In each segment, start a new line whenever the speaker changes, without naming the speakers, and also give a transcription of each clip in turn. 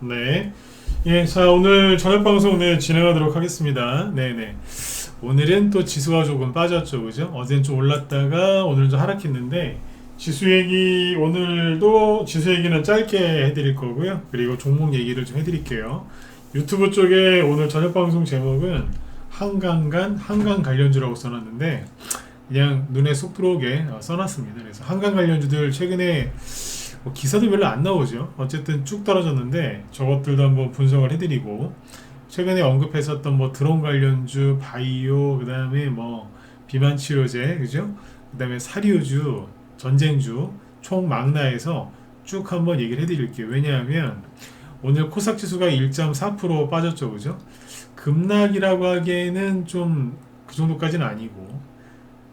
네. 예, 자, 오늘 저녁 방송 진행하도록 하겠습니다. 네네. 오늘은 또 지수가 조금 빠졌죠, 그죠? 어제는 좀 올랐다가 오늘 좀 하락했는데, 지수 얘기, 오늘도 지수 얘기는 짧게 해드릴 거고요. 그리고 종목 얘기를 좀 해드릴게요. 유튜브 쪽에 오늘 저녁 방송 제목은 한강 관련주라고 써놨는데, 그냥 눈에 쏙 들어오게 써놨습니다. 그래서 한강 관련주들 최근에 뭐 기사도 별로 안 나오죠. 어쨌든 쭉 떨어졌는데 저것들도 한번 분석을 해드리고, 최근에 언급했었던 뭐 드론 관련주, 바이오, 그 다음에 뭐 비만 치료제, 그죠? 그 다음에 사료주, 전쟁주 총 망라해서 쭉 한번 얘기를 해드릴게요. 왜냐하면 오늘 코스닥 지수가 1.4% 빠졌죠, 그죠? 급락이라고 하기에는 좀 그 정도까지는 아니고,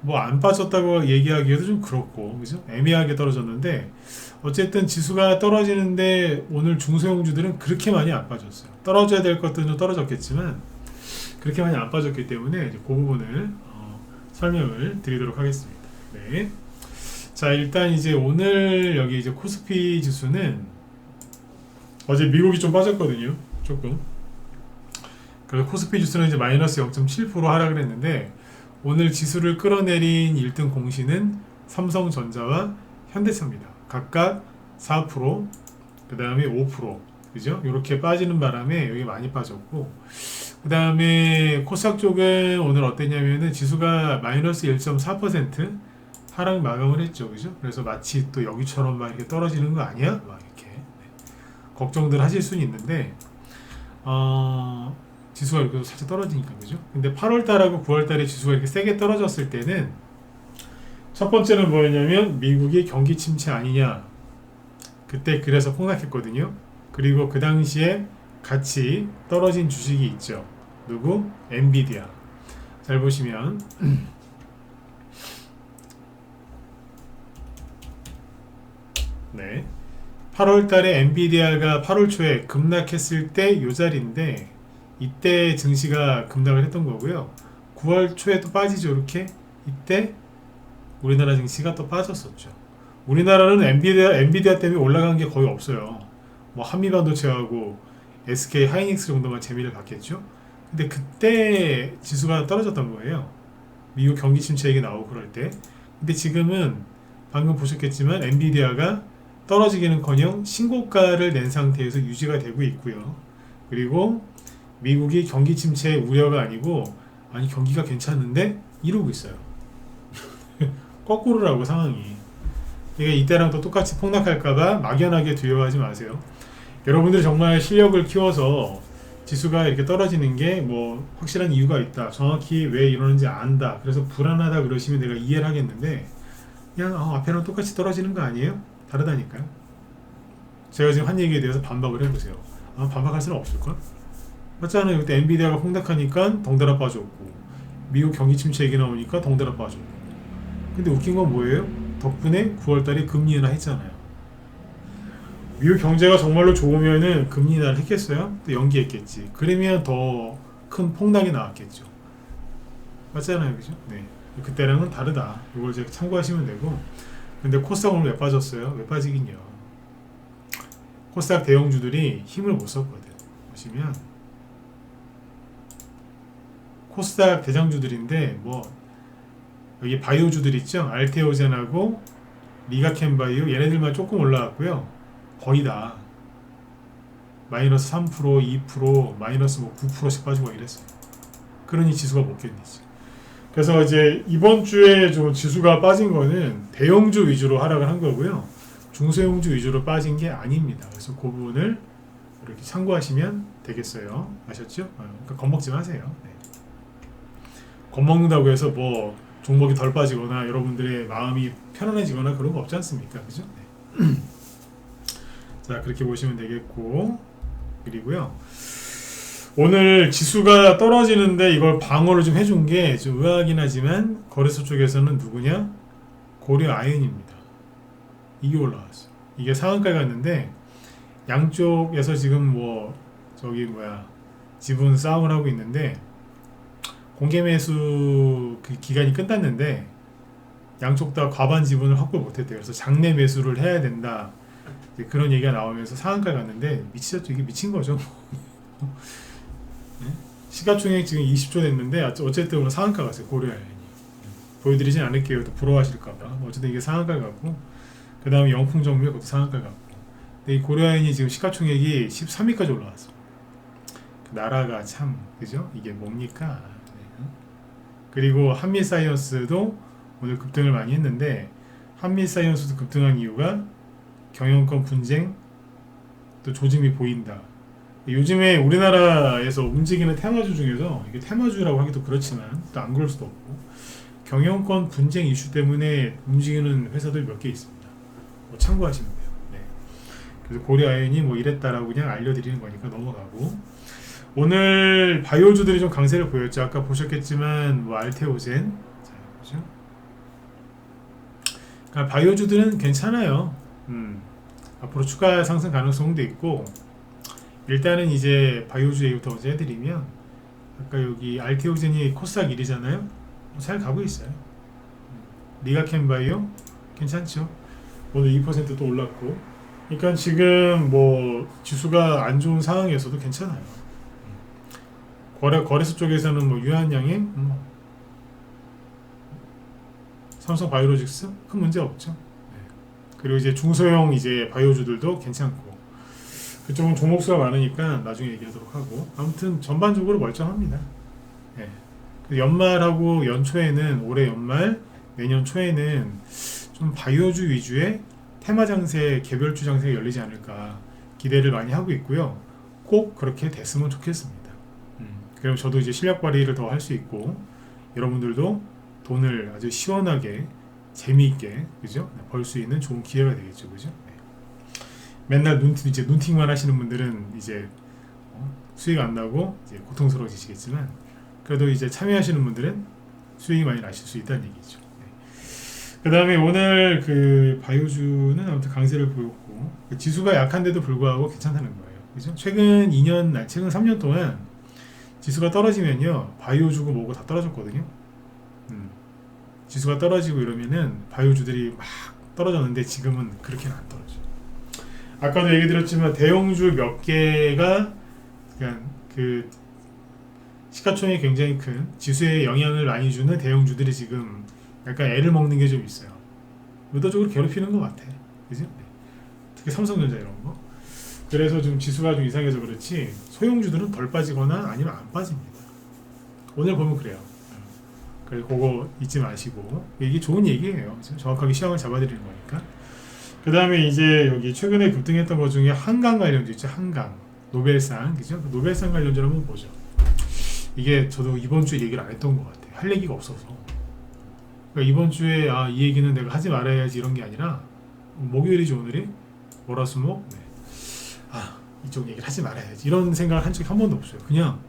뭐 안 빠졌다고 얘기하기에도 좀 그렇고, 그죠? 애매하게 떨어졌는데, 어쨌든 지수가 떨어지는데 오늘 중소형주들은 그렇게 많이 안 빠졌어요. 떨어져야 될 것들은 좀 떨어졌겠지만 그렇게 많이 안 빠졌기 때문에 이제 그 부분을 설명을 드리도록 하겠습니다. 네. 자, 일단 이제 오늘 여기 이제 코스피 지수는 어제 미국이 좀 빠졌거든요. 조금. 그래서 코스피 지수는 이제 마이너스 0.7% 하락을 했는데, 오늘 지수를 끌어내린 1등 공시는 삼성전자와 현대차입니다. 각각 4%, 그 다음에 5%, 그죠? 이렇게 빠지는 바람에 여기 많이 빠졌고, 그 다음에 코스닥 쪽은 오늘 어땠냐면은 지수가 마이너스 1.4% 하락 마감을 했죠, 그죠? 그래서 마치 또 여기처럼 막 이렇게 떨어지는 거 아니야? 막 이렇게 걱정들 하실 수는 있는데, 지수가 이렇게 살짝 떨어지니까, 그죠? 근데 8월달하고 9월달에 지수가 이렇게 세게 떨어졌을 때는 첫 번째는 뭐였냐면 미국이 경기 침체 아니냐, 그때 그래서 폭락했거든요. 그리고 그 당시에 같이 떨어진 주식이 있죠. 누구? 엔비디아. 잘 보시면 네, 8월 달에 엔비디아가 8월 초에 급락했을 때 요 자리인데, 이때 증시가 급락을 했던 거고요. 9월 초에 또 빠지죠, 이렇게. 이때 우리나라 증시가 또 빠졌었죠. 우리나라는 엔비디아 때문에 올라간 게 거의 없어요. 뭐 한미반도체하고 SK 하이닉스 정도만 재미를 봤겠죠. 근데 그때 지수가 떨어졌던 거예요. 미국 경기 침체 얘기 나오고 그럴 때. 근데 지금은 방금 보셨겠지만 엔비디아가 떨어지기는커녕 신고가를 낸 상태에서 유지가 되고 있고요. 그리고 미국이 경기 침체 우려가 아니고, 아니 경기가 괜찮은데 이러고 있어요. 거꾸로라고 상황이. 이게 이때랑 또 똑같이 폭락할까봐 막연하게 두려워하지 마세요. 여러분들 정말 실력을 키워서 지수가 이렇게 떨어지는 게 뭐 확실한 이유가 있다, 정확히 왜 이러는지 안다, 그래서 불안하다 그러시면 내가 이해를 하겠는데, 그냥 앞에랑 똑같이 떨어지는 거 아니에요? 다르다니까요. 제가 지금 한 얘기에 대해서 반박을 해보세요. 반박할 수는 없을걸? 맞잖아요. 그때 엔비디아가 폭락하니까 덩달아 빠졌고, 미국 경기 침체 얘기 나오니까 덩달아 빠졌고. 근데 웃긴 건 뭐예요? 덕분에 9월달에 금리 인하 했잖아요. 미국 경제가 정말로 좋으면은 금리 인하를 했겠어요? 또 연기했겠지. 그러면 더 큰 폭락이 나왔겠죠. 맞잖아요, 그죠? 네. 그때랑은 다르다. 이걸 이제 참고하시면 되고. 근데 코스닥 오늘 왜 빠졌어요? 왜 빠지긴요? 코스닥 대형주들이 힘을 못 썼거든. 보시면 코스닥 대장주들인데, 뭐 여기 바이오주들 있죠? 알테오젠하고 리가켄바이오, 얘네들만 조금 올라왔고요. 거의 다 마이너스 3%, 2%, 마이너스 뭐 9%씩 빠지고 이랬어요. 그러니 지수가 못 견디지. 그래서 이제 이번 주에 좀 지수가 빠진 거는 대형주 위주로 하락을 한 거고요. 중소형주 위주로 빠진 게 아닙니다. 그래서 그 부분을 이렇게 참고하시면 되겠어요. 아셨죠? 그러니까 겁먹지 마세요. 네. 겁먹는다고 해서 뭐 종목이 덜 빠지거나 여러분들의 마음이 편안해지거나 그런 거 없지 않습니까? 그죠? 네. 자, 그렇게 보시면 되겠고, 그리고요, 오늘 지수가 떨어지는데 이걸 방어를 좀 해준 게 좀 의아하긴 하지만, 거래소 쪽에서는 누구냐? 고려 아연입니다. 이게 올라왔어요. 이게 상한가에 갔는데 양쪽에서 지금 뭐 저기 뭐야 지분 싸움을 하고 있는데, 공개 매수 그 기간이 끝났는데 양쪽 다 과반 지분을 확보 못했대요. 그래서 장내 매수를 해야 된다, 이제 그런 얘기가 나오면서 상한가 갔는데 미치셨죠? 이게 미친 거죠. 네? 시가총액 지금 20조 됐는데 어쨌든 오늘 상한가 갔어요. 고려아연이. 보여드리진 않을게요. 또 부러워하실까봐. 어쨌든 이게 상한가 갔고 그 다음에 영풍정밀 그것도 상한가 갔고 근데 이 고려아연이 지금 시가총액이 13위까지 올라왔어. 그 나라가 참 그죠? 이게 뭡니까? 네. 그리고 한미사이언스도 오늘 급등을 많이 했는데 한미사이언스도 급등한 이유가 경영권 분쟁 또 조짐이 보인다. 요즘에 우리나라에서 움직이는 테마주 중에서 이게 테마주라고 하기도 그렇지만 또 안 그럴 수도 없고 경영권 분쟁 이슈 때문에 움직이는 회사들 몇 개 있습니다. 뭐 참고하시면 돼요. 네. 그래서 고려아연이 뭐 이랬다라고 그냥 알려드리는 거니까 넘어가고 오늘 바이오주들이 좀 강세를 보였죠. 아까 보셨겠지만 뭐 알테오젠 자 보죠. 그러니까 바이오주들은 괜찮아요. 앞으로 추가 상승 가능성도 있고 일단은 이제 바이오주 얘기부터 먼저 해드리면 아까 여기 알테오젠이 코스닥 1위잖아요. 잘 가고 있어요. 리가켄바이오 괜찮죠. 오늘 2%또 올랐고 그러니까 지금 뭐 지수가 안 좋은 상황에서도 괜찮아요. 거래소 쪽에서는 뭐 유한양행 삼성바이오로직스 큰 문제 없죠. 그리고 이제 중소형 이제 바이오주들도 괜찮고 그쪽은 종목수가 많으니까 나중에 얘기하도록 하고 아무튼 전반적으로 멀쩡합니다. 예. 연말하고 연초에는 올해 연말 내년 초에는 좀 바이오주 위주의 테마 장세 개별주 장세가 열리지 않을까 기대를 많이 하고 있고요. 꼭 그렇게 됐으면 좋겠습니다. 그럼 저도 이제 실력 발휘를 더 할 수 있고 여러분들도 돈을 아주 시원하게 재미있게 그죠? 벌 수 있는 좋은 기회가 되겠죠, 그죠? 네. 맨날 눈팅만 하시는 분들은 이제 수익 안 나고 이제 고통스러워지시겠지만 그래도 이제 참여하시는 분들은 수익이 많이 나실 수 있다는 얘기죠. 네. 그 다음에 오늘 그 바이오주는 아무튼 강세를 보였고 지수가 약한데도 불구하고 괜찮다는 거예요, 그죠? 최근 3년 동안 지수가 떨어지면요 바이오주고 뭐고 다 떨어졌거든요. 지수가 떨어지고 이러면은 바이오주들이 막 떨어졌는데 지금은 그렇게는 안 떨어져요. 아까도 얘기 드렸지만 대형주 몇 개가 그냥 그 시가총액이 굉장히 큰 지수에 영향을 많이 주는 대형주들이 지금 약간 애를 먹는 게 좀 있어요. 의도적으로 괴롭히는 것 같아. 그지? 네. 특히 삼성전자 이런 거. 그래서 좀 지수가 좀 이상해서 그렇지 소형주들은 덜 빠지거나 아니면 안 빠집니다. 오늘 보면 그래요. 그래서 그거 잊지 마시고 이게 좋은 얘기예요. 정확하게 시황을 잡아드리는 거니까. 그 다음에 이제 여기 최근에 급등했던 것 중에 한강 관련주 있죠. 한강 노벨상 그죠? 노벨상 관련주 한번 보죠. 이게 저도 이번 주에 얘기를 안 했던 것 같아요. 할 얘기가 없어서. 그러니까 이번 주에 이 얘기는 내가 하지 말아야지 이런 게 아니라 목요일이죠 오늘이 월화수목. 네. 이쪽 얘기를 하지 말아야지 이런 생각을 한 적이 한 번도 없어요. 그냥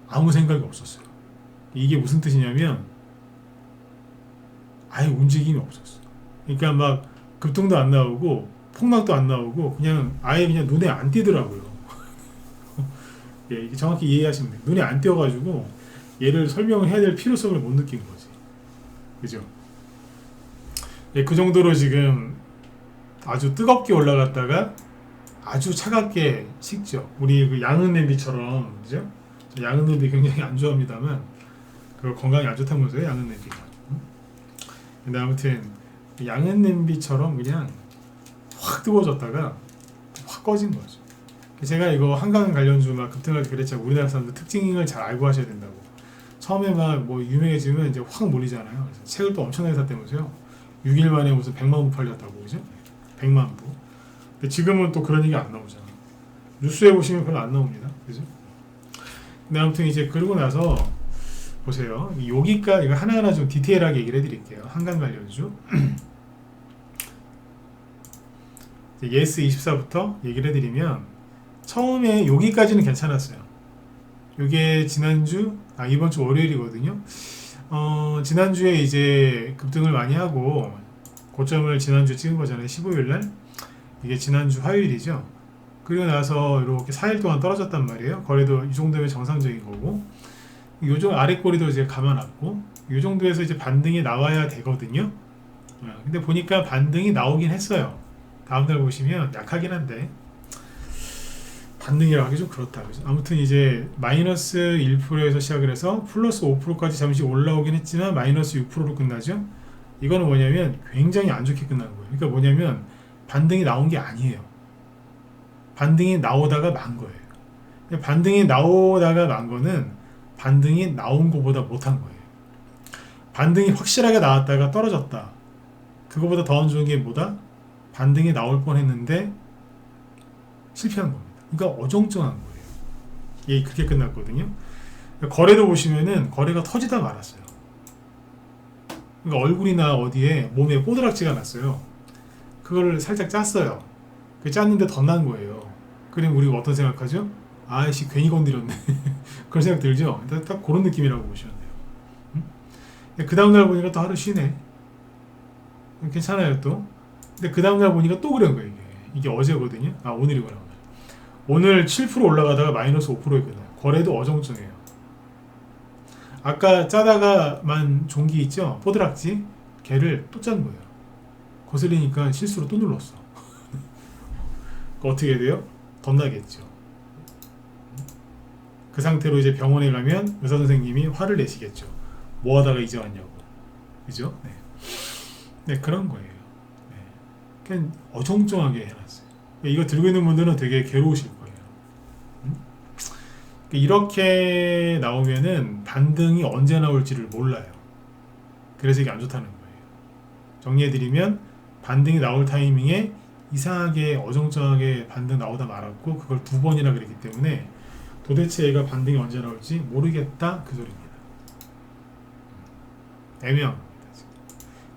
아무 생각이 없었어요. 이게 무슨 뜻이냐면 아예 움직임이 없었어요. 그러니까 막 급등도 안 나오고 폭락도 안 나오고 그냥 아예 그냥 눈에 안 띄더라고요. 예, 이게 정확히 이해하시면 돼요. 눈에 안 띄어가지고 얘를 설명을 해야 될 필요성을 못 느낀 거지. 그죠? 예, 그 정도로 지금 아주 뜨겁게 올라갔다가 아주 차갑게 식죠. 우리 그 양은 냄비처럼 그죠? 양은 냄비 굉장히 안 좋아합니다만 그거 건강에 안 좋다면서요 양은 냄비가. 근데 아무튼 양은 냄비처럼 그냥 확 뜨거워졌다가 확 꺼진 거죠. 제가 이거 한강 관련주 막 급등할 때 그랬잖아요. 우리나라 사람들 특징을 잘 알고 하셔야 된다고. 처음에 막 뭐 유명해지면 이제 확 몰리잖아요. 그래서 책을 또 엄청나게 샀다면서요. 6일 만에 무슨 100만 부 팔렸다고 그죠? 100만 부. 근데 지금은 또 그런 얘기 안 나오잖아. 뉴스에 보시면 별로 안 나옵니다. 그죠? 근데 아무튼 이제 그러고 나서 보세요. 여기까지 이거 하나하나 좀 디테일하게 얘기를 해드릴게요. 한강 관련주. 예스24부터 얘기를 해드리면 처음에 여기까지는 괜찮았어요. 이게 지난주 이번 주 월요일이거든요. 지난주에 이제 급등을 많이 하고 고점을 지난주에 찍은 거잖아요. 15일날 이게 지난주 화요일이죠. 그리고 나서 이렇게 4일 동안 떨어졌단 말이에요. 거래도 이 정도면 정상적인 거고 요정 아래 꼬리도 이제 감아놨고 이 정도에서 이제 반등이 나와야 되거든요. 근데 보니까 반등이 나오긴 했어요. 다음날 보시면 약하긴 한데 반등이라고 하기 좀 그렇다. 그죠? 아무튼 이제 마이너스 1%에서 시작을 해서 플러스 5%까지 잠시 올라오긴 했지만 마이너스 6%로 끝나죠. 이거는 뭐냐면 굉장히 안 좋게 끝난 거예요. 그러니까 뭐냐면 반등이 나온 게 아니에요. 반등이 나오다가 만 거예요. 반등이 나오다가 만 거는 반등이 나온 것보다 못한 거예요. 반등이 확실하게 나왔다가 떨어졌다. 그거보다 더 안 좋은 게 뭐다? 반등이 나올 뻔 했는데 실패한 겁니다. 그러니까 어정쩡한 거예요. 예, 그렇게 끝났거든요. 거래도 보시면은 거래가 터지다 말았어요. 그러니까 얼굴이나 어디에 몸에 뽀드락지가 났어요. 그걸 살짝 짰어요. 그 짰는데 더 난 거예요. 그럼 우리가 어떤 생각하죠? 아이씨 괜히 건드렸네. 그런 생각 들죠? 딱 그런 느낌이라고 보시면 돼요. 그 다음날 보니까 또 하루 쉬네. 괜찮아요 또. 근데 그 다음날 보니까 또 그런 거예요. 이게 어제거든요. 아 오늘이구나. 오늘 7% 올라가다가 마이너스 5%에 끝나요. 거래도 어정쩡해요. 아까 짜다가만 종기 있죠? 포드락지 걔를 또 짠 거예요. 거슬리니까 실수로 또 눌렀어. 어떻게 돼요? 덧나겠죠. 그 상태로 이제 병원에 가면 의사 선생님이 화를 내시겠죠. 뭐 하다가 이제 왔냐고. 그죠? 네. 네, 그런 거예요. 네. 그냥 어정쩡하게 해놨어요. 이거 들고 있는 분들은 되게 괴로우실 거예요. 이렇게 나오면은 반등이 언제 나올지를 몰라요. 그래서 이게 안 좋다는 거예요. 정리해드리면 반등이 나올 타이밍에 이상하게 어정쩡하게 반등 나오다 말았고 그걸 두 번이나 그랬기 때문에 도대체 얘가 반등이 언제 나올지 모르겠다 그 소리입니다. 애매한 겁니다.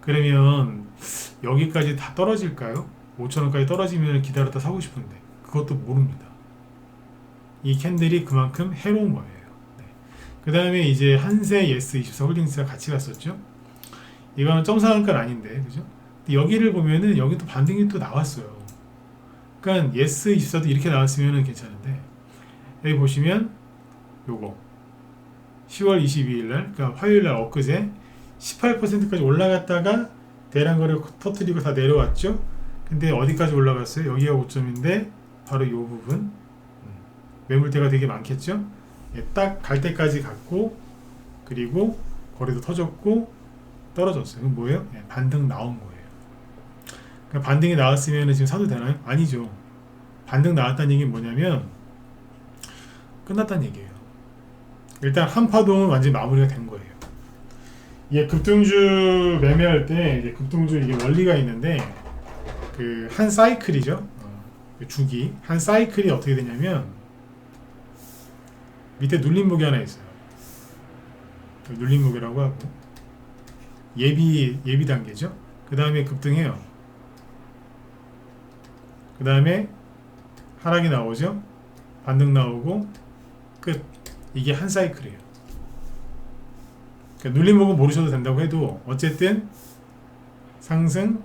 그러면 여기까지 다 떨어질까요? 5,000원까지 떨어지면 기다렸다 사고 싶은데 그것도 모릅니다. 이 캔들이 그만큼 해로운 거예요. 네. 그 다음에 이제 한세 예스24 홀딩스가 같이 갔었죠. 이거는 점상한가는 아닌데 그죠? 근데 여기를 보면은 여기 또 반등이 또 나왔어요. 그러니까 예스24도 이렇게 나왔으면 괜찮은데 여기 보시면 요거 10월 22일 날 그러니까 화요일 날 엊그제 18%까지 올라갔다가 대량거래 터트리고 다 내려왔죠. 근데 어디까지 올라갔어요? 여기가 고점인데 바로 이 부분 매물대가 되게 많겠죠. 딱 갈 때까지 갔고 그리고 거래도 터졌고 떨어졌어요. 그럼 뭐예요? 반등 나온 거예요. 그러니까 반등이 나왔으면 지금 사도 되나요? 아니죠. 반등 나왔다는 얘기는 뭐냐면 끝났다는 얘기예요. 일단 한 파동은 완전히 마무리가 된 거예요. 이게 급등주 매매할 때 이제 급등주 이게 원리가 있는데 그 한 사이클이죠. 주기 한 사이클이 어떻게 되냐면 밑에 눌림목이 하나 있어요. 눌림목이라고 하고 예비 단계죠. 그 다음에 급등해요. 그 다음에 하락이 나오죠. 반등 나오고 끝. 이게 한 사이클이에요. 그러니까 눌림목은 모르셔도 된다고 해도 어쨌든 상승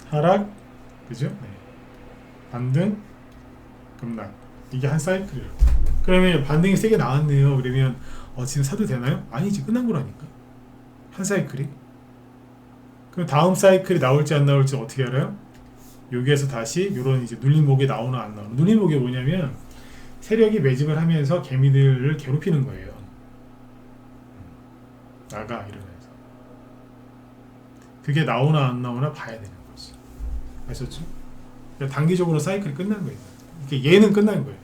하락 그죠? 네. 반등 급락 이게 한 사이클이에요. 그러면 반등이 세게 나왔네요. 그러면 지금 사도 되나요? 아니지 끝난 거라니까. 한 사이클이. 그럼 다음 사이클이 나올지 안 나올지 어떻게 알아요? 여기에서 다시 이런 이제 눌림목이 나오나 안 나오나. 눌림목이 뭐냐면 세력이 매집을 하면서 개미들을 괴롭히는 거예요. 나가 이러면서. 그게 나오나 안 나오나 봐야 되는 거지. 아셨죠? 그러니까 단기적으로 사이클이 끝난 거예요. 이게 얘는 끝난 거예요.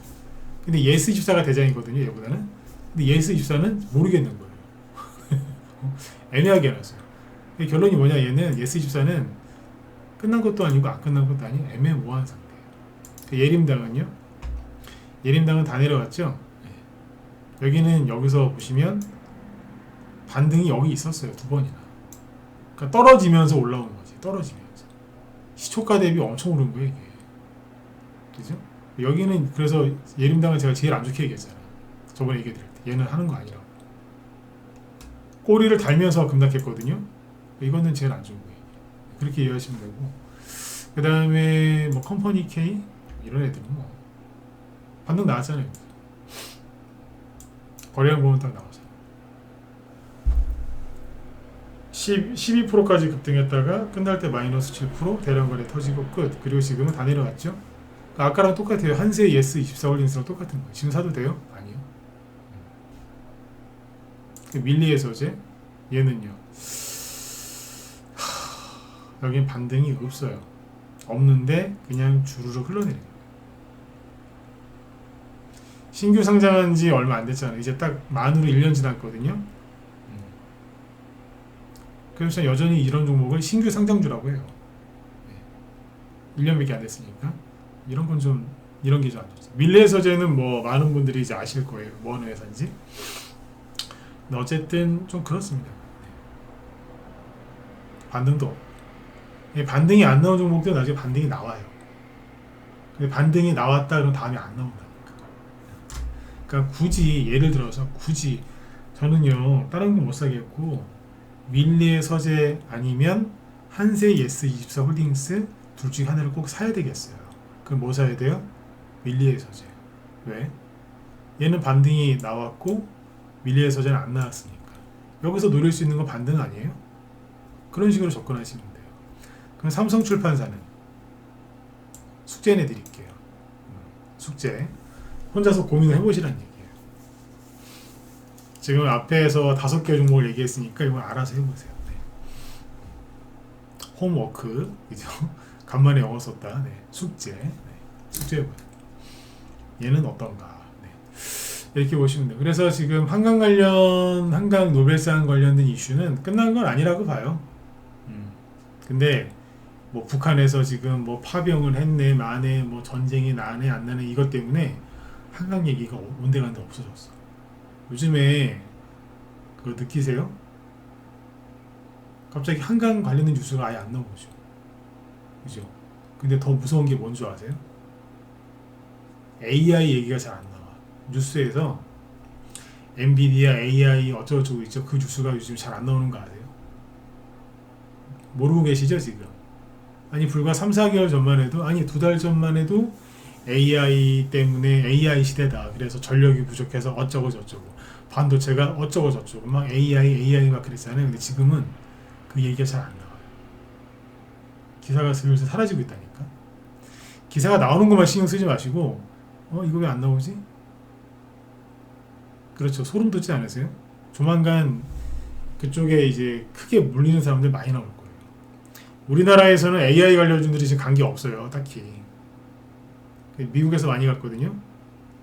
근데 예스24가 대장이거든요. 얘보다는. 근데 예스24는 모르겠는 거예요. 애매하게 해놨어요. 결론이 뭐냐 얘는 예스24는 끝난 것도 아니고 안 끝난 것도 아니고 애매모호한 상태예요. 예림당은요. 예림당은 다 내려갔죠. 여기는 여기서 보시면 반등이 여기 있었어요. 두 번이나. 그러니까 떨어지면서 올라온 거지. 떨어지면서. 시초가 대비 엄청 오른 거예요. 이게. 그죠? 여기는 그래서 예림당은 제가 제일 안 좋게 얘기했잖아요. 저번에 얘기 드릴 때. 얘는 하는 거 아니라고. 꼬리를 달면서 급락했거든요. 이거는 제일 안 좋은 거예요. 그렇게 이해하시면 되고. 그 다음에 뭐 컴퍼니 K 이런 애들은 뭐 반등 나왔잖아요. 거래량 보면 딱 나오잖아요. 12%까지 급등했다가 끝날 때 마이너스 7% 대량 거래 터지고 끝. 그리고 지금은 다 내려왔죠. 아까랑 똑같아요. 한세 예스 24홀딩스랑 똑같은 거예요. 지금 사도 돼요? 아니요. 밀리의 서재 얘는요. 여긴 반등이 없어요. 없는데 그냥 주르륵 흘러내려요. 신규 상장한 지 얼마 안 됐잖아요. 이제 딱 만으로 1년 지났거든요. 그래서 여전히 이런 종목을 신규 상장주라고 해요. 1년밖에 안 됐으니까 이런 건 좀 이런 게 좀 안 좋죠. 밀레 서재는 뭐 많은 분들이 이제 아실 거예요. 뭐 어느 회사인지. 근데 어쨌든 좀 그렇습니다. 반등도 없고. 반등이 안 나온 종목들은 나중에 반등이 나와요. 근데 반등이 나왔다 그러면 다음에 안 나온다니까. 그러니까 굳이 예를 들어서 굳이 저는요 다른 건 못 사겠고 밀리의 서재 아니면 한세 예스 24 홀딩스 둘 중에 하나를 꼭 사야 되겠어요. 그럼 뭐 사야 돼요? 밀리의 서재. 왜? 얘는 반등이 나왔고 밀리의 서재는 안 나왔으니까 여기서 노릴 수 있는 건 반등 아니에요? 그런 식으로 접근하시면 돼요. 그럼 삼성출판사는 숙제 내드릴게요. 숙제 혼자서 고민을 해보시라는 얘기예요. 지금 앞에서 5개 종목을 얘기했으니까 이건 알아서 해보세요. 네. 홈워크, 그죠? 간만에 영어 썼다. 네. 숙제, 네. 숙제 해봐요. 얘는 어떤가? 네. 이렇게 보시면 돼요. 그래서 지금 한강 노벨상 관련된 이슈는 끝난 건 아니라고 봐요. 근데 뭐 북한에서 지금 뭐 파병을 했네, 마네, 뭐 전쟁이 나네, 안 나네 이것 때문에 한강 얘기가 온데간데 없어졌어. 요즘에 그거 느끼세요? 갑자기 한강 관련된 뉴스가 아예 안 나오죠. 그죠? 근데 더 무서운 게 뭔 줄 아세요? AI 얘기가 잘 안 나와. 뉴스에서 엔비디아 AI 어쩌고저쩌고 있죠. 그 뉴스가 요즘 잘 안 나오는 거 아세요? 모르고 계시죠 지금? 아니 불과 3, 4개월 전만 해도 아니 2달 전만 해도 AI 때문에 AI 시대다. 그래서 전력이 부족해서 어쩌고 저쩌고 반도체가 어쩌고 저쩌고 막 AI 막 그랬잖아요. 근데 지금은 그 얘기가 잘 안 나와요. 기사가 슬슬 사라지고 있다니까. 기사가 나오는 것만 신경 쓰지 마시고 이거 왜 안 나오지? 그렇죠. 소름 돋지 않으세요? 조만간 그쪽에 이제 크게 물리는 사람들 많이 나올 거예요. 우리나라에서는 AI 관련주들이 지금 간 게 없어요. 딱히. 미국에서 많이 갔거든요.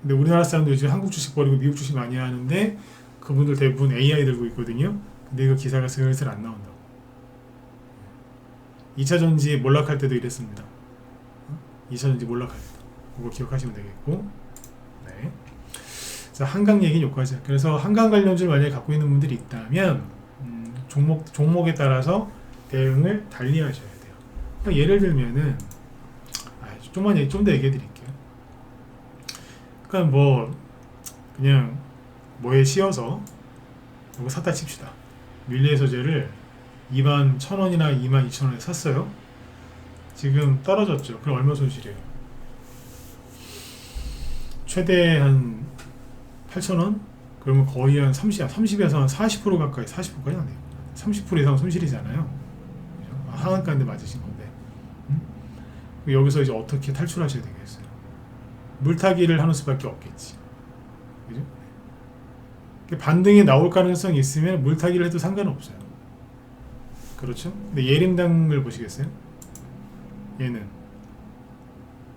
근데 우리나라 사람들 요즘 한국 주식 버리고 미국 주식 많이 하는데 그분들 대부분 AI 들고 있거든요. 근데 이거 기사가 슬슬 안 나온다고. 2차전지 몰락할 때도 이랬습니다. 2차전지 몰락할 때도. 그거 기억하시면 되겠고. 네. 자, 한강 얘기는 여기까지. 그래서 한강 관련주를 만약에 갖고 있는 분들이 있다면 종목에 따라서 대응을 달리 하셔야 돼요. 그러니까 예를 들면은 좀 더 얘기해 드릴게요. 그러니까 뭐 그냥 뭐에 씌어서 이거 샀다 칩시다. 밀리의 소재를 21,000원이나 22,000원에 샀어요. 지금 떨어졌죠. 그럼 얼마 손실이에요? 최대 한 8,000원? 그러면 거의 한 30에서 한 40% 가까이 40%까지 안 돼요. 30% 이상 손실이잖아요. 하한가인데 맞으신 건데. 여기서 이제 어떻게 탈출하셔야 되겠어요? 물타기를 하는 수밖에 없겠지. 그죠? 반등이 나올 가능성이 있으면 물타기를 해도 상관없어요. 그렇죠? 근데 예림당을 보시겠어요? 얘는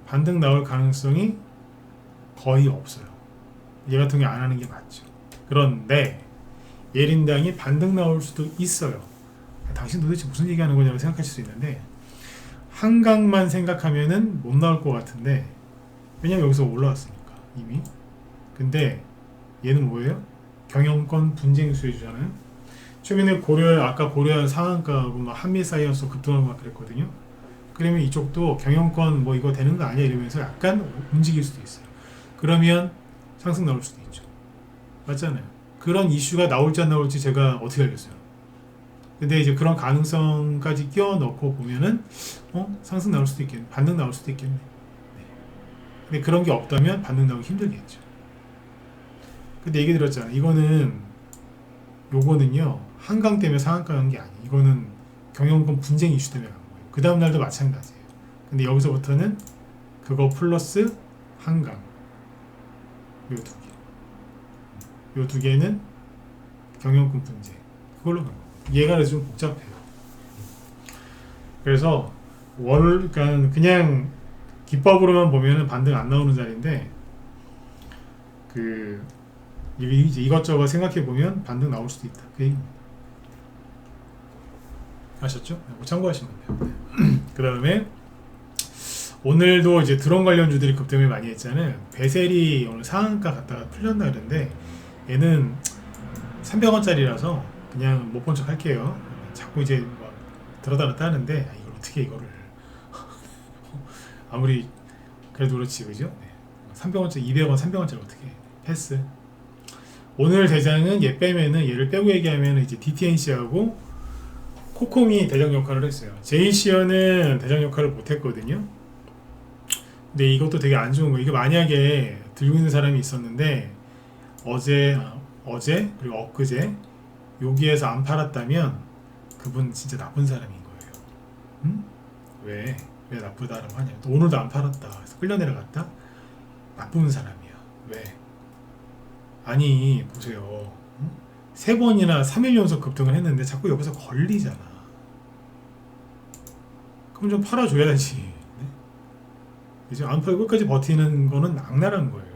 반등 나올 가능성이 거의 없어요. 얘 같은 게 안 하는 게 맞죠. 그런데 예림당이 반등 나올 수도 있어요. 당신 도대체 무슨 얘기하는 거냐고 생각하실 수 있는데 한강만 생각하면은 못 나올 것 같은데 왜냐면 여기서 올라왔으니까 이미. 근데 얘는 뭐예요? 경영권 분쟁 수혜주잖아요. 최근에 아까 고려한 상한가하고 막 한미사이언스 급등하고 막 그랬거든요. 그러면 이쪽도 경영권 뭐 이거 되는 거 아니야 이러면서 약간 움직일 수도 있어요. 그러면 상승 나올 수도 있죠. 맞잖아요. 그런 이슈가 나올지 안 나올지 제가 어떻게 알겠어요. 근데 이제 그런 가능성까지 끼워 넣고 보면은 상승 나올 수도 있겠네, 반등 나올 수도 있겠네. 네. 근데 그런 게 없다면 반등 나오기 힘들겠죠. 근데 얘기 들었잖아. 이거는 요거는요 한강 때문에 상한가 간 게 아니에요. 이거는 경영권 분쟁 이슈 때문에 간 거예요. 그 다음 날도 마찬가지예요. 근데 여기서부터는 그거 플러스 한강 요 두 개, 요 두 개는 경영권 분쟁 그걸로 간 거예요. 얘가 그래서 좀 복잡해요. 그래서 그러니까 그냥 기법으로만 보면은 반등 안 나오는 자리인데 그 이제 이것저것 생각해 보면 반등 나올 수도 있다. 그 얘기입니다. 아셨죠? 참고하시면 돼요. 그 다음에 오늘도 이제 드론 관련주들이 급등을 많이 했잖아요. 베셀이 오늘 상한가 갔다가 풀렸나 그런데 얘는 300원짜리라서 그냥 못 본 척 할게요. 자꾸 이제 막 들어다 놨다 하는데 이걸 어떻게 이거를 아무리 그래도 그렇지 그죠? 네. 300원짜리 200원 300원짜리 어떻게 해. 패스. 오늘 대장은 얘 빼면은 얘를 빼고 얘기하면 이제 DTNC하고 코콤이 대장 역할을 했어요. 제이시어는 대장 역할을 못했거든요. 근데 이것도 되게 안 좋은 거. 이게 만약에 들고 있는 사람이 있었는데 어제 그리고 엊그제 여기에서 안 팔았다면 그분 진짜 나쁜 사람인 거예요. 응? 왜 나쁘다라고 하냐? 또 오늘도 안 팔았다. 그래서 끌려 내려갔다. 나쁜 사람이야. 왜? 아니 보세요. 응? 3번이나 3일 연속 급등을 했는데 자꾸 여기서 걸리잖아. 그럼 좀 팔아줘야지. 네? 이제 안 팔고 끝까지 버티는 거는 악랄한 거예요.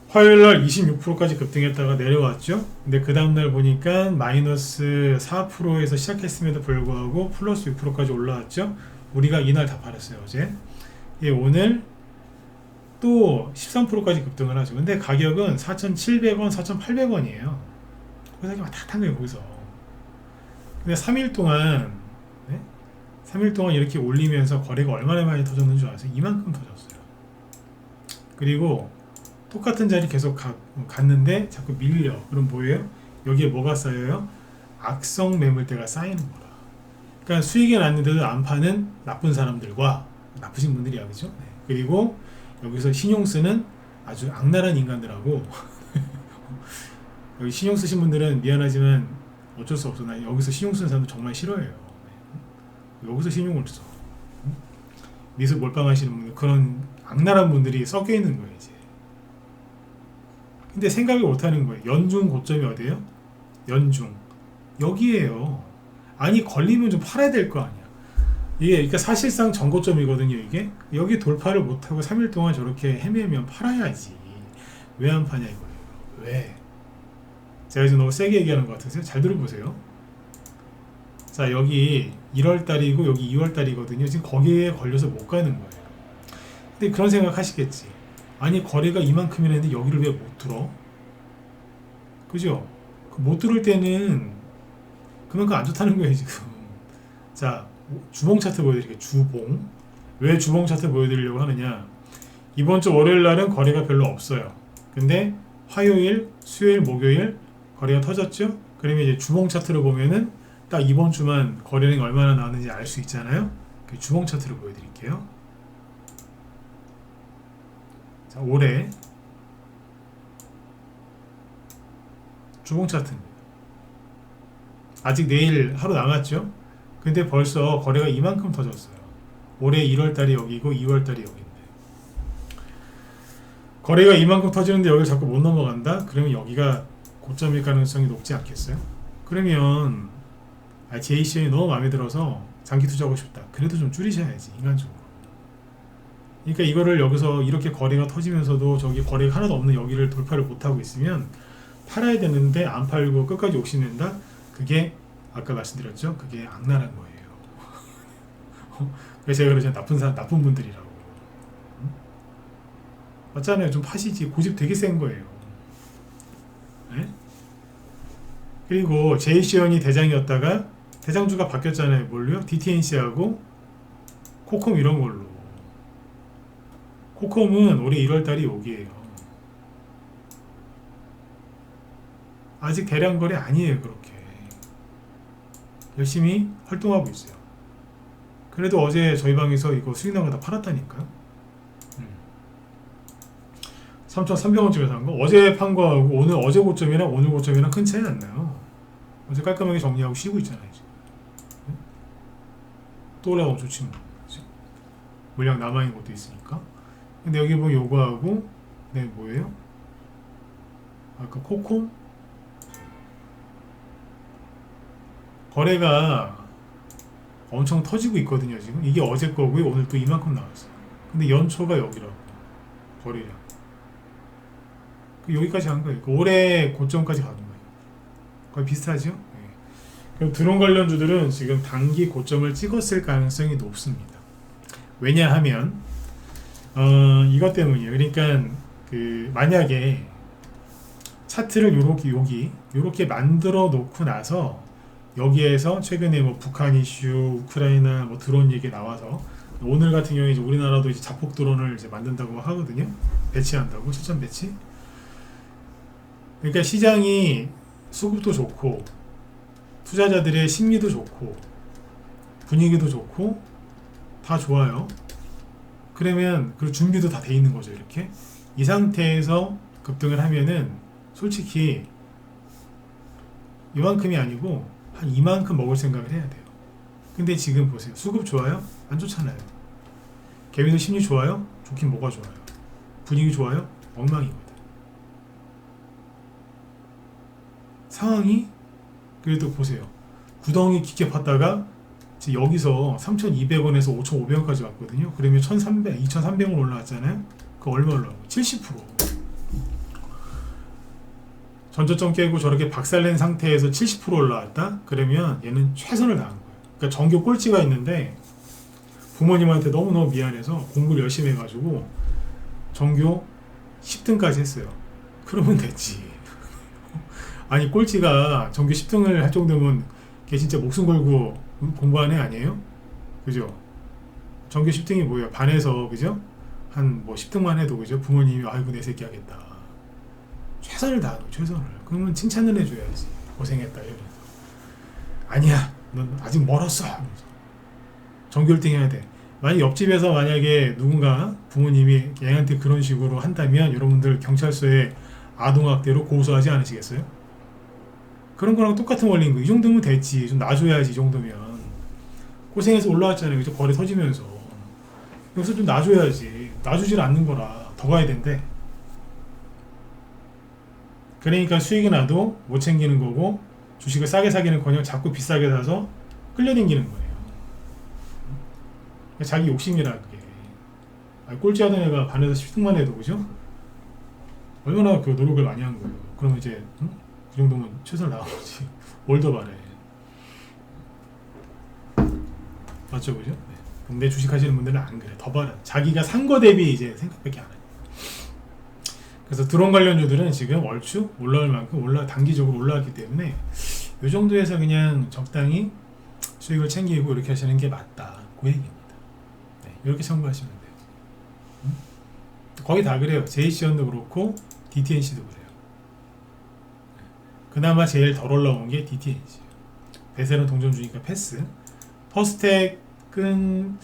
화요일날 26%까지 급등했다가 내려왔죠. 근데 그 다음날 보니까 마이너스 4%에서 시작했음에도 불구하고 플러스 6%까지 올라왔죠. 우리가 이날 다 팔았어요 어제. 예, 오늘 또 13%까지 급등을 하죠. 근데 가격은 4,700원, 4,800원이에요. 그래서 다 탄 거예요 거기서. 근데 3일 동안 3일 동안 이렇게 올리면서 거래가 얼마나 많이 터졌는 줄 아세요? 이만큼 터졌어요. 그리고 똑같은 자리 계속 갔는데 자꾸 밀려. 그럼 뭐예요? 여기에 뭐가 쌓여요? 악성 매물대가 쌓이는 거라. 그러니까 수익이 났는데도 안 파는 나쁜 사람들과 나쁘신 분들이야, 그죠? 네. 그리고 여기서 신용 쓰는 아주 악랄한 인간들하고 여기 신용 쓰신 분들은 미안하지만 어쩔 수 없어. 나 여기서 신용 쓰는 사람들 정말 싫어해요. 네. 여기서 신용을 써. 미술 몰빵하시는 분들, 그런 악랄한 분들이 섞여 있는 거예요, 이제. 근데 생각을 못 하는 거예요. 연중 고점이 어디예요? 연중. 여기에요. 아니, 걸리면 좀 팔아야 될 거 아니야. 이게 그러니까 사실상 전고점이거든요, 이게. 여기 돌파를 못 하고 3일 동안 저렇게 헤매면 팔아야지. 왜 안 파냐 이거예요. 왜? 제가 이제 너무 세게 얘기하는 것 같으세요? 잘 들어보세요. 자, 여기 1월 달이고 여기 2월 달이거든요. 지금 거기에 걸려서 못 가는 거예요. 근데 그런 생각 하시겠지. 아니, 거래가 이만큼이나 했는데 여기를 왜 못 들어? 그죠? 못 들을 때는 그만큼 안 좋다는 거예요, 지금. 자, 주봉 차트 보여드릴게요. 주봉. 왜 주봉 차트 보여드리려고 하느냐? 이번 주 월요일 날은 거래가 별로 없어요. 근데 화요일, 수요일, 목요일 거래가 터졌죠? 그러면 이제 주봉 차트로 보면은 딱 이번 주만 거래량이 얼마나 나왔는지 알 수 있잖아요? 주봉 차트로 보여드릴게요. 자, 올해 주봉 차트입니다. 아직 내일 하루 남았죠? 근데 벌써 거래가 이만큼 터졌어요. 올해 1월달이 여기고 2월달이 여기인데 거래가 이만큼 터지는데 여기를 자꾸 못 넘어간다? 그러면 여기가 고점일 가능성이 높지 않겠어요? 그러면 JCN이 너무 마음에 들어서 장기 투자하고 싶다. 그래도 좀 줄이셔야지, 인간적으로. 그러니까 이거를 여기서 이렇게 거래가 터지면서도 저기 거래가 하나도 없는 여기를 돌파를 못하고 있으면 팔아야 되는데 안 팔고 끝까지 욕심낸다? 그게 아까 말씀드렸죠? 그게 악랄한 거예요. 그래서 제가 그러잖아요. 나쁜 분들이라고. 맞잖아요. 좀 파시지. 고집 되게 센 거예요. 네? 그리고 제이시언이 대장이었다가 대장주가 바뀌었잖아요. 뭘로요? DTNC하고 코콤 이런 걸로. 코콤은 올해 1월달이 여기에요. 아직 대량 거래 아니에요. 그렇게 열심히 활동하고 있어요. 그래도 어제 저희 방에서 이거 수익 나온 거 다 팔았다니까요. 3,300원쯤에 산 거. 어제 판 거하고 오늘 어제 고점이랑 오늘 고점이랑 큰 차이 안 나요. 어제 깔끔하게 정리하고 쉬고 있잖아요. 지금. 또 올라가면 좋지 뭐. 그치? 물량 남아있는 것도 있으니까. 근데 여기 보면 요거하고 네 뭐예요? 아까 코콤? 거래가 엄청 터지고 있거든요. 지금 이게 어제 거고요. 오늘 또 이만큼 나왔어요. 근데 연초가 여기라고 거래량 여기까지 간 거예요. 올해 고점까지 가는 거예요. 거의 비슷하죠? 네. 그럼 드론 관련주들은 지금 단기 고점을 찍었을 가능성이 높습니다. 왜냐하면 이것 때문이에요. 그러니까 그 만약에 차트를 요렇게 만들어 놓고 나서 여기에서 최근에 뭐 북한 이슈, 우크라이나 뭐 드론 얘기 나와서 오늘 같은 경우에 이제 우리나라도 이제 자폭 드론을 이제 만든다고 하거든요. 배치한다고 초점 배치. 그러니까 시장이 수급도 좋고 투자자들의 심리도 좋고 분위기도 좋고 다 좋아요. 그러면 그 준비도 다 돼 있는 거죠. 이렇게 이 상태에서 급등을 하면은 솔직히 이만큼이 아니고 한 이만큼 먹을 생각을 해야 돼요. 근데 지금 보세요. 수급 좋아요? 안 좋잖아요. 개미들 심리 좋아요? 좋긴 뭐가 좋아요. 분위기 좋아요? 엉망이거든. 상황이 그래도 보세요. 구덩이 깊게 팠다가 여기서 3,200원에서 5,500원까지 왔거든요. 그러면 1,300, 2,300원 올라왔잖아요. 그 얼마 올라가고 70%. 전저점 깨고 저렇게 박살낸 상태에서 70% 올라왔다? 그러면 얘는 최선을 다한 거예요. 그러니까 전교 꼴찌가 있는데 부모님한테 너무너무 미안해서 공부를 열심히 해가지고 전교 10등까지 했어요. 그러면 됐지. 아니 꼴찌가 전교 10등을 할 정도면 걔 진짜 목숨 걸고 공부한 애 아니에요? 그죠? 전교 10등이 뭐예요? 반에서 그죠? 한 뭐 10등만 해도 그죠? 부모님이 아이고 내 새끼 하겠다. 최선을 다하는 거예요. 최선을. 그러면 칭찬을 해줘야지. 고생했다 이러면서. 아니야 넌 아직 멀었어. 전교 1등 해야 돼. 만약 옆집에서 만약에 누군가 부모님이 애한테 그런 식으로 한다면 여러분들 경찰서에 아동학대로 고소하지 않으시겠어요? 그런 거랑 똑같은 원리인 거예요. 이 정도면 됐지. 좀 놔줘야지. 이 정도면 고생해서 올라왔잖아요. 그죠? 거래 터지면서 여기서 좀 놔줘야지. 놔주질 않는 거라 더 가야 된대. 그러니까 수익이 나도 못 챙기는 거고 주식을 싸게 사기는커녕 자꾸 비싸게 사서 끌려다니는 거예요. 자기 욕심이라 그게. 꼴찌하던 애가 반에서 10등만 해도 그죠? 얼마나 그 노력을 많이 한 거예요. 그러면 이제 그 정도면 최선을 다한 거지. 뭘 더 바래. 맞죠, 그죠? 네. 근데 주식하시는 분들은 안 그래. 더 바래. 자기가 산 거 대비 이제 생각밖에 안 해. 그래서 드론 관련주들은 지금 얼추 올라올 만큼 단기적으로 올라왔기 때문에 이 정도에서 그냥 적당히 수익을 챙기고 이렇게 하시는 게 맞다. 그 얘기입니다. 네, 이렇게 참고하시면 돼요. 거의 다 그래요. JC연도 그렇고 DTNC도 그래요. 그나마 제일 덜 올라온 게 DTNC예요. 대세는 동전주니까 패스. 퍼스텍은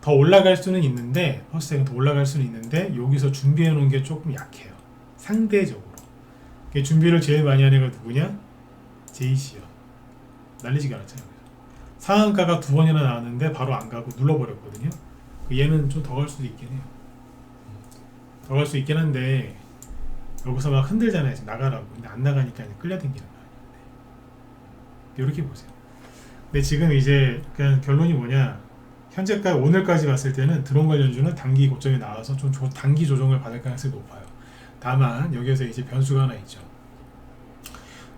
더 올라갈 수는 있는데 퍼스텍은 더 올라갈 수는 있는데 여기서 준비해 놓은 게 조금 약해요. 상대적으로. 준비를 제일 많이 하는 애가 누구냐? JC요. 날리지가 않았잖아요. 상한가가 2번이나 나왔는데 바로 안 가고 눌러버렸거든요. 얘는 좀 더 갈 수도 있긴 해요. 더 갈 수 있긴 한데 여기서 막 흔들잖아요. 지금 나가라고. 근데 안 나가니까 끌려당기는 거예요. 이렇게 보세요. 근데 지금 이제 그냥 결론이 뭐냐? 현재까지 오늘까지 봤을 때는 드론 관련주는 단기 고점에 나와서 좀 단기 조정을 받을 가능성이 높아요. 다만 여기에서 이제 변수가 하나 있죠.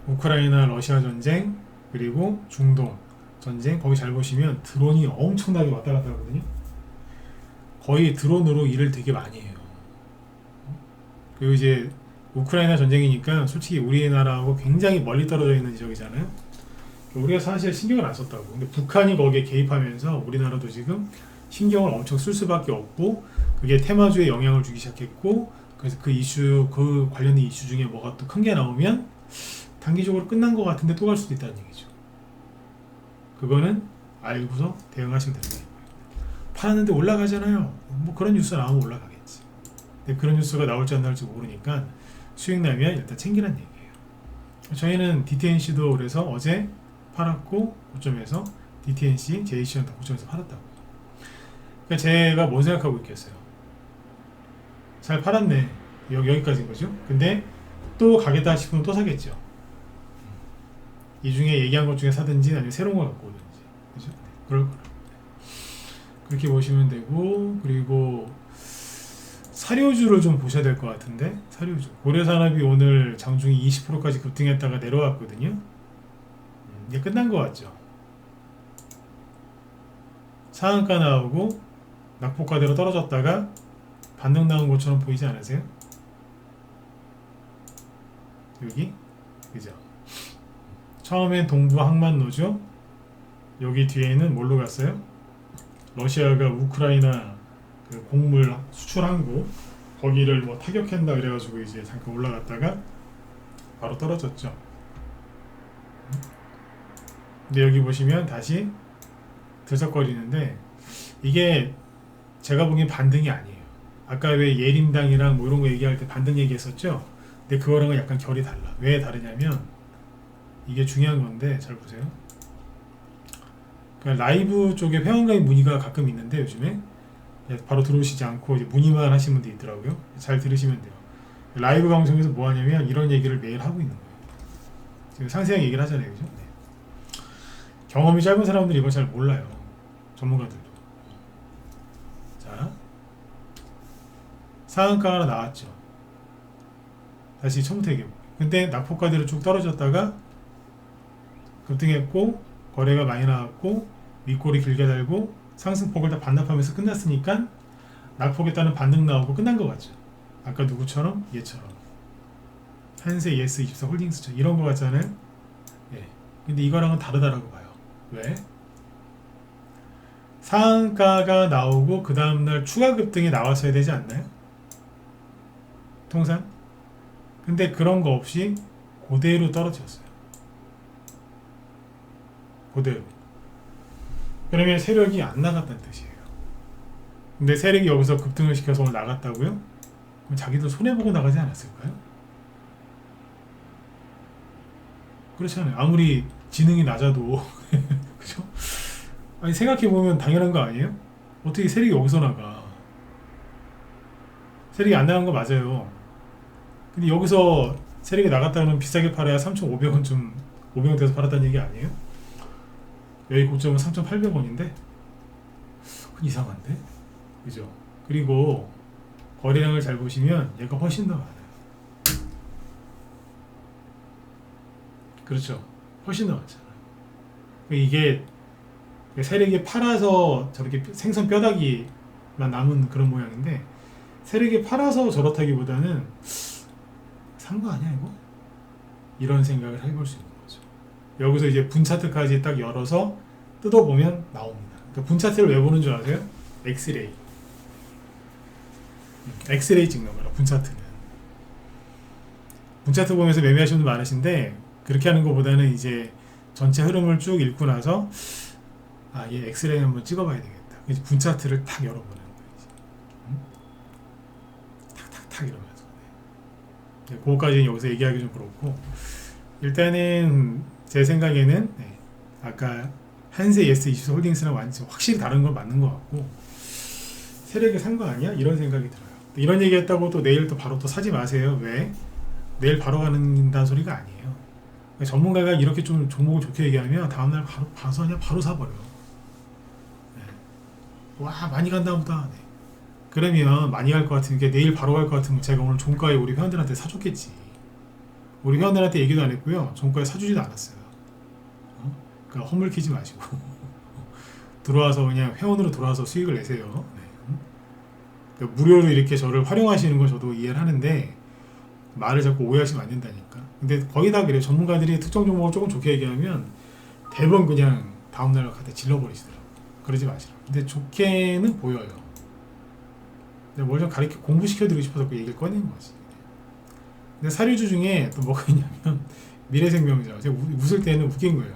우크라이나 러시아 전쟁 그리고 중동 전쟁 거기 잘 보시면 드론이 엄청나게 왔다 갔다 하거든요. 거의 드론으로 일을 되게 많이 해요. 그리고 이제 우크라이나 전쟁이니까 솔직히 우리나라하고 굉장히 멀리 떨어져 있는 지역이잖아요. 우리가 사실 신경을 안 썼다고. 근데 북한이 거기에 개입하면서 우리나라도 지금 신경을 엄청 쓸 수밖에 없고 그게 테마주에 영향을 주기 시작했고 그래서 그 관련된 이슈 중에 뭐가 또 큰 게 나오면 단기적으로 끝난 것 같은데 또 갈 수도 있다는 얘기죠. 그거는 알고서 대응하시면 되는 거예요. 팔았는데 올라가잖아요. 뭐 그런 뉴스 나오면 올라가겠지. 근데 그런 뉴스가 나올지 안 나올지 모르니까 수익 나면 일단 챙기란 얘기예요. 저희는 DTNC도 그래서 어제 팔았고 고점에서 DTNC, JC는 다 고점에서 팔았다고. 그러니까 제가 뭔 생각하고 있겠어요. 잘 팔았네. 여기까지인 거죠. 근데 또 가겠다 싶으면 또 사겠죠. 이 중에 얘기한 것 중에 사든지 아니면 새로운 걸 갖고 오든지. 그죠? 그럴 거라. 그렇게 보시면 되고, 그리고 사료주를 좀 보셔야 될 것 같은데, 사료주. 고려산업이 오늘 장중이 20%까지 급등했다가 내려왔거든요. 이제 끝난 것 같죠. 상한가 나오고 낙폭가대로 떨어졌다가 반등 나온 것처럼 보이지 않으세요? 여기? 그죠? 처음엔 동부 항만노죠. 여기 뒤에는 뭘로 갔어요? 러시아가 우크라이나 그 곡물 수출 항구 거기를 뭐 타격한다 그래가지고 이제 잠깐 올라갔다가 바로 떨어졌죠. 근데 여기 보시면 다시 들썩거리는데 이게 제가 보기엔 반등이 아니에요. 아까 왜 예림당이랑 뭐 이런 거 얘기할 때 반등 얘기했었죠. 근데 그거랑은 약간 결이 달라. 왜 다르냐면 이게 중요한 건데 잘 보세요. 그러니까 라이브 쪽에 회원가입 문의가 가끔 있는데 요즘에 바로 들어오시지 않고 이제 문의만 하시는 분도 있더라고요. 잘 들으시면 돼요. 라이브 방송에서 뭐 하냐면 이런 얘기를 매일 하고 있는 거예요. 지금 상세하게 얘기를 하잖아요. 그죠? 네. 경험이 짧은 사람들이 이걸 잘 몰라요. 전문가들도. 자, 상한가 하나 나왔죠. 다시 처음부터 얘기해볼게요. 근데 낙폭가대로 쭉 떨어졌다가 급등했고 거래가 많이 나왔고 윗골이 길게 달고 상승폭을 다 반납하면서 끝났으니까 낙폭에 따른 반등 나오고 끝난 것 같죠. 아까 누구처럼? 얘처럼 한세 ES24 홀딩스처럼 이런 거 같잖아요. 예. 근데 이거랑은 다르다라고 봐요. 왜? 상한가가 나오고 그 다음날 추가 급등이 나왔어야 되지 않나요? 통상? 근데 그런 거 없이 그대로 떨어졌어요. 그대로. 그러면 세력이 안 나갔다는 뜻이에요. 근데 세력이 여기서 급등을 시켜서 오늘 나갔다고요? 그럼 자기도 손해보고 나가지 않았을까요? 그렇잖아요. 아무리 지능이 낮아도 그죠? 아니 생각해보면 당연한 거 아니에요? 어떻게 세력이 여기서 나가? 세력이 안 나간 거 맞아요. 근데 여기서 세력이 나갔다는 비싸게 팔아야 3,500원쯤 500원 돼서 팔았다는 얘기 아니에요? 여기 고점은 3,800원인데 이상한데? 그죠? 그리고 거래량을 잘 보시면 얘가 훨씬 더 많아요. 그렇죠? 훨씬 더 많잖아요. 이게 세력이 팔아서 저렇게 생선 뼈다귀만 남은 그런 모양인데 세력이 팔아서 저렇다기보다는 산 거 아니야 이거? 이런 생각을 해볼 수 있는 거죠. 여기서 이제 분 차트까지 딱 열어서 뜯어보면 나옵니다. 그러니까 분 차트를 왜 보는 줄 아세요? 엑스레이. 엑스레이 찍는 거라 분 차트는. 분 차트 보면서 매매하시는 분 많으신데 그렇게 하는 것보다는 이제 전체 흐름을 쭉 읽고 나서 얘 엑스레이 한번 찍어봐야 되겠다. 그래서 분 차트를 탁 열어보는 거예요. 탁탁탁 이러면서. 네, 그거까지는 여기서 얘기하기 좀 그렇고 일단은 제 생각에는 아까 한세 ES24 홀딩스랑 완전 확실히 다른 건 맞는 것 같고 세력이 산 거 아니야? 이런 생각이 들어요. 이런 얘기 했다고 또 내일 또 바로 또 사지 마세요. 왜? 내일 바로 가는다는 소리가 아니에요. 그러니까 전문가가 이렇게 좀 종목을 좋게 얘기하면 다음날 바로 봐서 그냥 바로 사버려. 네. 와 많이 간다 보다. 네. 그러면 많이 갈 것 같은 게 내일 바로 갈 것 같으면 제가 오늘 종가에 우리 회원들한테 사줬겠지. 우리 회원들한테 얘기도 안 했고요. 종가에 사주지도 않았어요. 그러니까 허물 키지 마시고 들어와서 그냥 회원으로 들어와서 수익을 내세요. 네. 그러니까 무료로 이렇게 저를 활용하시는 건 저도 이해를 하는데 말을 자꾸 오해하시면 안 된다니까. 근데 거의 다 그래요. 전문가들이 특정 종목을 조금 좋게 얘기하면 대부분 그냥 다음날 갖다 질러버리시더라고요. 그러지 마시라고. 근데 좋게는 보여요. 뭘 좀 가르쳐 공부시켜드리고 싶어서 그 얘기를 꺼낸 거지. 근데 사료주 중에 또 뭐가 있냐면 미래생명이죠. 제가 웃을 때는 웃긴 거예요.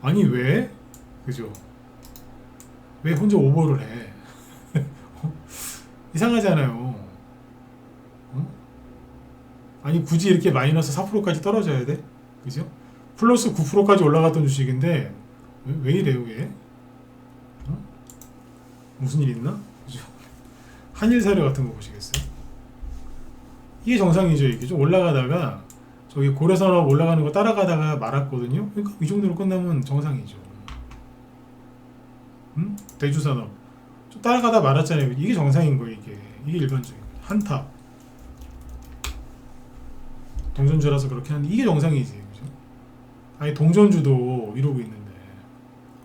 아니 왜? 그죠? 왜 혼자 오버를 해? 이상하잖아요. 아니 굳이 이렇게 마이너스 4%까지 떨어져야 돼? 그죠? 플러스 9%까지 올라갔던 주식인데 왜 이래요 얘? 어? 무슨 일 있나? 그죠? 한일사료 같은 거 보시겠어요? 이게 정상이죠. 이게 좀 올라가다가 저기 고래산업 올라가는 거 따라가다가 말았거든요. 그러니까 이 정도로 끝나면 정상이죠. 대주산업 좀 따라가다 말았잖아요. 이게 정상인 거예요. 이게 일반적인 거예요. 한타 동전주라서 그렇게 하는데 이게 정상이지. 그죠? 아니 동전주도 이러고 있는데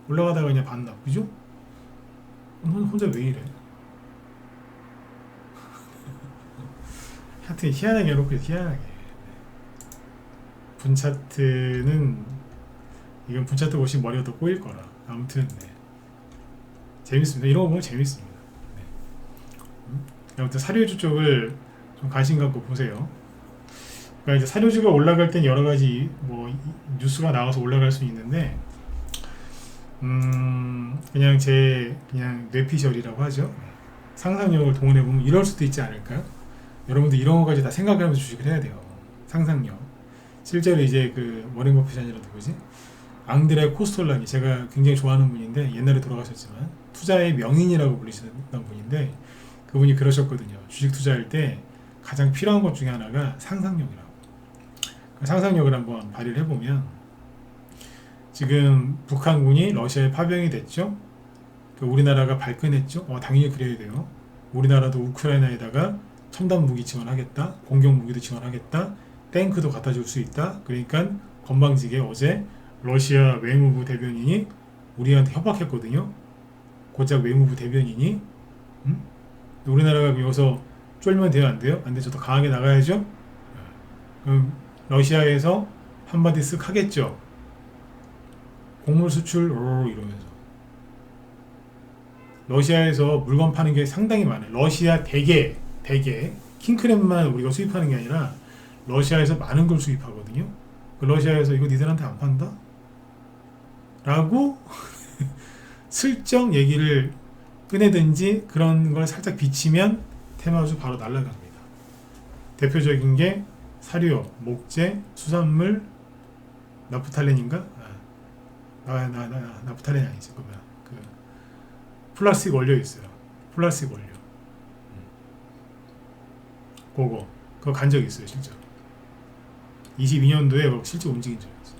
올라가다가 그냥 반납. 그죠? 혼자 왜 이래? 하여튼 희한하게 해놓고 희한하게. 분차트는 이건 분차트 보시면 머리가 더 꼬일 거라. 아무튼 네. 재밌습니다. 이런 거 보면 재밌습니다. 네. 아무튼 사료주 쪽을 좀 관심 갖고 보세요. 그러니까 이제 사료주가 올라갈 땐 여러 가지 뭐 뉴스가 나와서 올라갈 수 있는데 그냥 그냥 뇌피셜이라고 하죠. 상상력을 동원해 보면 이럴 수도 있지 않을까요? 여러분들 이런 거까지 다 생각하면서 주식을 해야 돼요. 상상력. 실제로 이제 그 워렌 버핏이 아니라 누구지? 앙드레 코스톨라니, 제가 굉장히 좋아하는 분인데 옛날에 돌아가셨지만 투자의 명인이라고 불리시던 분인데 그분이 그러셨거든요. 주식 투자할 때 가장 필요한 것 중에 하나가 상상력이라고. 그 상상력을 한번 발휘를 해보면 지금 북한군이 러시아에 파병이 됐죠. 우리나라가 발끈했죠. 당연히 그래야 돼요. 우리나라도 우크라이나에다가 첨단 무기 지원하겠다, 공격 무기도 지원하겠다, 탱크도 갖다 줄 수 있다. 그러니까 건방지게 어제 러시아 외무부 대변인이 우리한테 협박했거든요. 고작 외무부 대변인이 우리나라가 여기서 쫄면 돼요, 안 돼요? 안 돼. 저 더 강하게 나가야죠. 그럼 러시아에서 한마디 쓱 하겠죠. 곡물 수출 이러면서 러시아에서 물건 파는 게 상당히 많아요. 러시아 대게 킹크랩만 우리가 수입하는 게 아니라 러시아에서 많은 걸 수입하거든요. 그 러시아에서 이거 니들한테 안 판다? 라고 슬쩍 얘기를 꺼내든지 그런 걸 살짝 비치면 테마주 바로 날아갑니다. 대표적인 게 사료, 목재, 수산물, 나프탈렌인가? 나프탈렌이 아니지. 그 플라스틱 원료 있어요. 플라스틱 원료. 그거 간 적이 있어요, 실제로. 22년도에 실제 움직인 적이 있어요.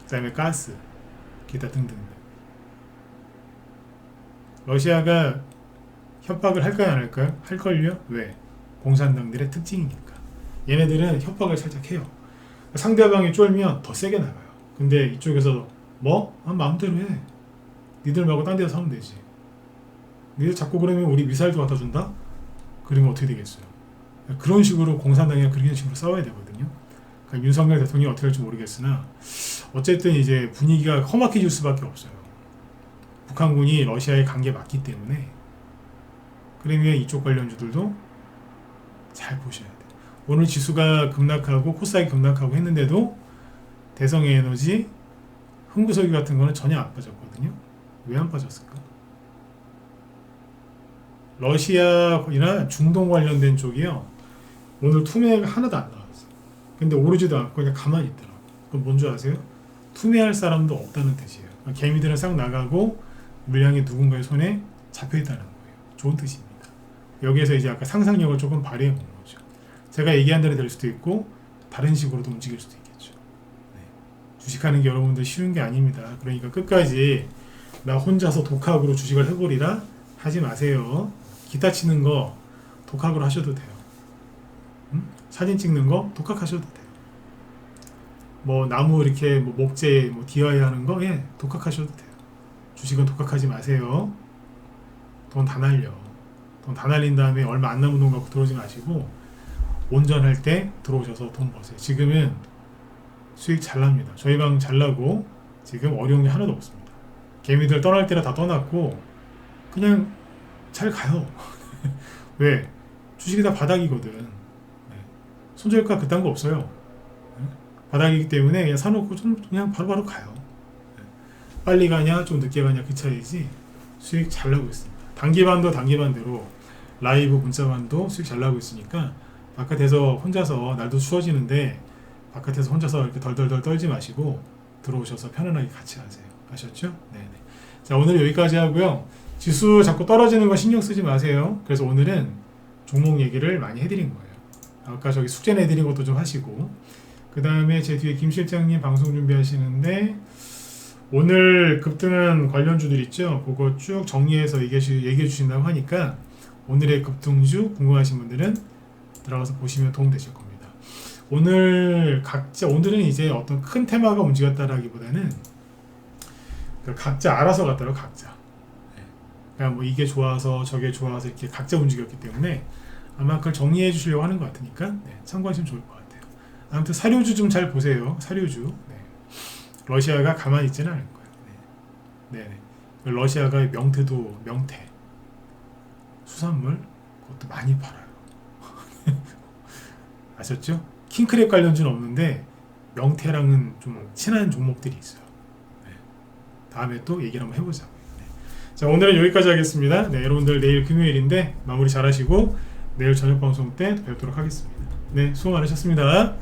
그 다음에 가스, 기타 등등. 러시아가 협박을 할까요, 안 할까요? 할걸요? 왜? 공산당들의 특징이니까. 얘네들은 협박을 살짝 해요. 상대방이 쫄면 더 세게 나가요. 근데 이쪽에서 마음대로 해. 니들 말고 딴 데서 사면 되지. 니들 자꾸 그러면 우리 미사일도 갖다 준다? 그러면 어떻게 되겠어요? 그런 식으로 공산당이랑 그런 식으로 싸워야 되거든요. 그러니까 윤석열 대통령이 어떻게 할지 모르겠으나 어쨌든 이제 분위기가 험악해질 수밖에 없어요. 북한군이 러시아에 간 게 맞기 때문에. 그러면 이쪽 관련주들도 잘 보셔야 돼요. 오늘 지수가 급락하고 코스닥이 급락하고 했는데도 대성에너지, 흥구석유 같은 거는 전혀 안 빠졌거든요. 왜 안 빠졌을까? 러시아나 중동 관련된 쪽이요. 오늘 투매가 하나도 안 나왔어요. 근데 오르지도 않고 그냥 가만히 있더라고요. 그건 뭔 줄 아세요? 투매할 사람도 없다는 뜻이에요. 개미들은 싹 나가고 물량이 누군가의 손에 잡혀있다는 거예요. 좋은 뜻입니다. 여기에서 이제 아까 상상력을 조금 발휘해 본 거죠. 제가 얘기한 대로 될 수도 있고 다른 식으로도 움직일 수도 있겠죠. 네. 주식하는 게 여러분들 쉬운 게 아닙니다. 그러니까 끝까지 나 혼자서 독학으로 주식을 해보리라 하지 마세요. 기타 치는 거 독학으로 하셔도 돼요. 사진 찍는 거 독학하셔도 돼요. 나무 이렇게 목재 DIY 하는 거 독학하셔도 돼요. 주식은 독학하지 마세요. 돈 다 날려. 돈 다 날린 다음에 얼마 안 남은 돈 갖고 들어오지 마시고 온전할 때 들어오셔서 돈 버세요. 지금은 수익 잘 납니다. 저희 방 잘 나고 지금 어려운 게 하나도 없습니다. 개미들 떠날 때라 다 떠났고 그냥 잘 가요. 왜? 주식이 다 바닥이거든. 네. 손절가 그딴 거 없어요. 네. 바닥이기 때문에 그냥 사놓고 좀 그냥 바로바로 가요. 네. 빨리 가냐 좀 늦게 가냐 그 차이지 수익 잘 나고 있습니다. 단기반도 단기반대로 라이브 문자반도 수익 잘 나고 있으니까 바깥에서 혼자서 날도 추워지는데 바깥에서 혼자서 이렇게 덜덜덜 떨지 마시고 들어오셔서 편안하게 같이 가세요. 아셨죠? 네네. 자, 오늘 여기까지 하고요. 지수 자꾸 떨어지는 거 신경 쓰지 마세요. 그래서 오늘은 종목 얘기를 많이 해드린 거예요. 아까 저기 숙제 내드린 것도 좀 하시고, 그 다음에 제 뒤에 김 실장님 방송 준비하시는데 오늘 급등한 관련주들 있죠? 그거 쭉 정리해서 얘기해 주신다고 하니까 오늘의 급등주 궁금하신 분들은 들어가서 보시면 도움되실 겁니다. 오늘은 이제 어떤 큰 테마가 움직였다라기보다는 각자 알아서 갔더라고, 각자. 그러니까 뭐 이게 좋아서 저게 좋아서 이렇게 각자 움직였기 때문에 아마 그걸 정리해 주시려고 하는 것 같으니까 참고하시면 좋을 것 같아요. 아무튼 사료주 좀 잘 보세요. 사료주. 러시아가 가만히 있지는 않을 거예요. 네. 러시아가 명태 수산물 그것도 많이 팔아요. 아셨죠? 킹크랩 관련주는 없는데 명태랑은 좀 친한 종목들이 있어요. 다음에 또 얘기를 한번 해보자고요. 자, 오늘은 여기까지 하겠습니다. 여러분들 내일 금요일인데 마무리 잘 하시고 내일 저녁 방송 때 뵙도록 하겠습니다. 수고 많으셨습니다.